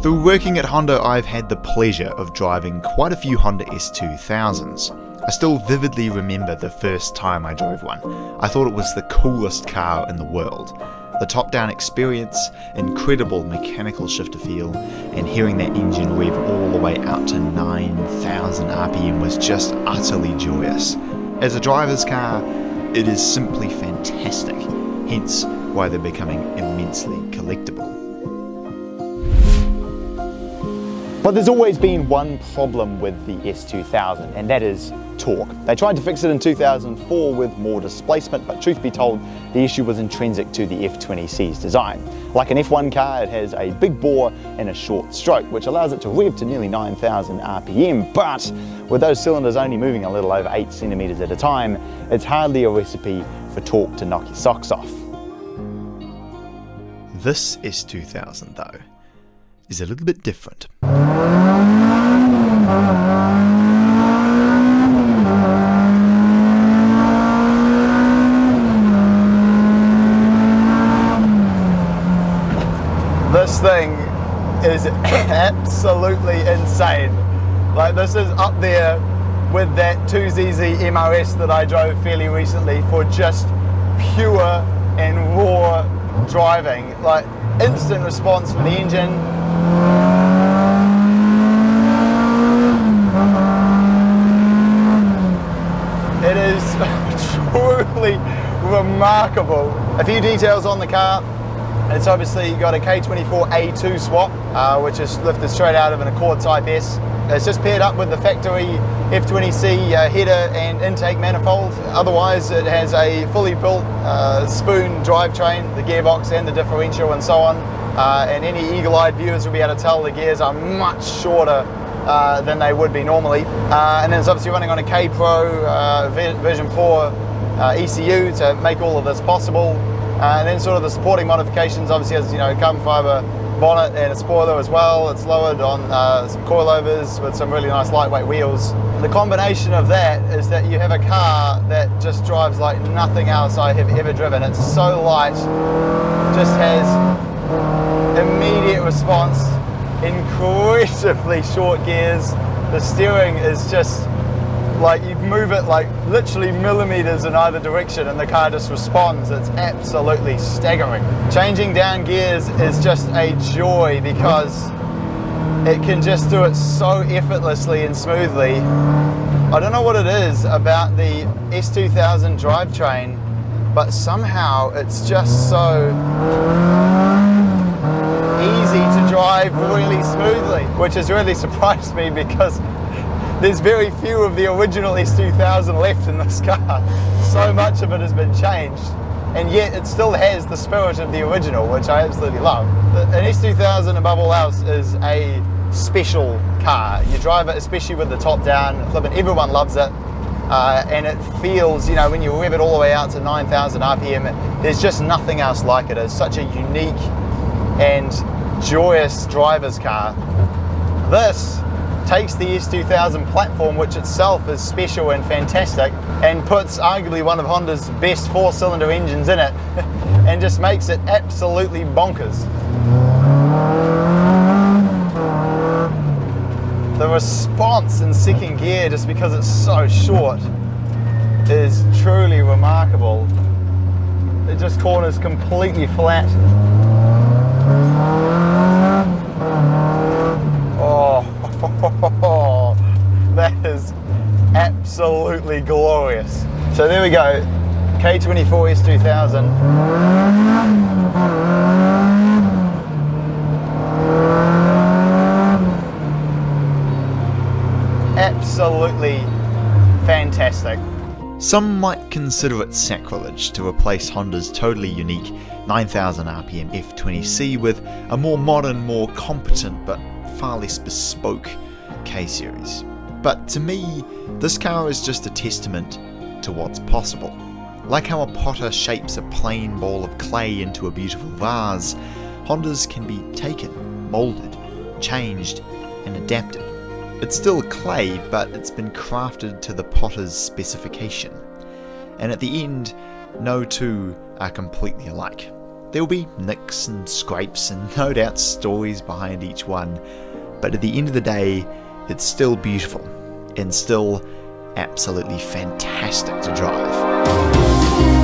Through working at Honda, I've had the pleasure of driving quite a few Honda S2000s. I still vividly remember the first time I drove one. I thought it was the coolest car in the world. The top-down experience, incredible mechanical shifter feel, and hearing that engine rev all the way out to 9,000 RPM was just utterly joyous. As a driver's car, it is simply fantastic, hence why they're becoming immensely collectible. But there's always been one problem with the S2000, and that is torque. They tried to fix it in 2004 with more displacement, but truth be told, the issue was intrinsic to the F20C's design. Like an F1 car, it has a big bore and a short stroke, which allows it to rev to nearly 9,000 RPM, but with those cylinders only moving a little over 8 centimeters at a time, it's hardly a recipe for torque to knock your socks off. This S2000 though, is a little bit different. This thing is absolutely insane. Like, this is up there with that 2ZZ MRS that I drove fairly recently for just pure and raw driving. Like, instant response from the engine. It is truly remarkable. A few details on the car. It's obviously got a K24 A2 swap, which is lifted straight out of an Accord Type S. It's just paired up with the factory F20C header and intake manifold. Otherwise, it has a fully built spoon drivetrain, the gearbox and the differential and so on. And any eagle-eyed viewers will be able to tell the gears are much shorter than they would be normally. And then it's obviously running on a KPRO version 4 ECU to make all of this possible. And then sort of the supporting modifications obviously has, carbon fibre bonnet and a spoiler as well. It's lowered on some coilovers with some really nice lightweight wheels. The combination of that is that you have a car that just drives like nothing else I have ever driven. It's so light, just has immediate response, incredibly short gears. The steering is just like, you move it like literally millimeters in either direction and the car just responds. It's absolutely staggering. Changing down gears is just a joy because it can just do it so effortlessly and smoothly. I don't know what it is about the S2000 drivetrain, but somehow it's just so easy to drive really smoothly, which has really surprised me because there's very few of the original S2000 left in this car. So much of it has been changed, and yet it still has the spirit of the original, which I absolutely love. An S2000 above all else is a special car. You drive it, especially with the top down, flipping, everyone loves it. And it feels, when you rev it all the way out to 9,000 RPM, there's just nothing else like it. It's such a unique and joyous driver's car. This takes the S2000 platform, which itself is special and fantastic, and puts arguably one of Honda's best 4-cylinder engines in it, and just makes it absolutely bonkers. The response in second gear, just because it's so short, is truly remarkable. It just corners completely flat. Oh, that is absolutely glorious. So there we go, K24 S2000. Absolutely fantastic. Some might consider it sacrilege to replace Honda's totally unique 9,000 RPM F20C with a more modern, more competent, but far less bespoke K-Series. But to me, this car is just a testament to what's possible. Like how a potter shapes a plain ball of clay into a beautiful vase, Hondas can be taken, moulded, changed, and adapted. It's still clay, but it's been crafted to the potter's specification. And at the end, no two are completely alike. There'll be nicks and scrapes and no doubt stories behind each one, but at the end of the day, it's still beautiful and still absolutely fantastic to drive.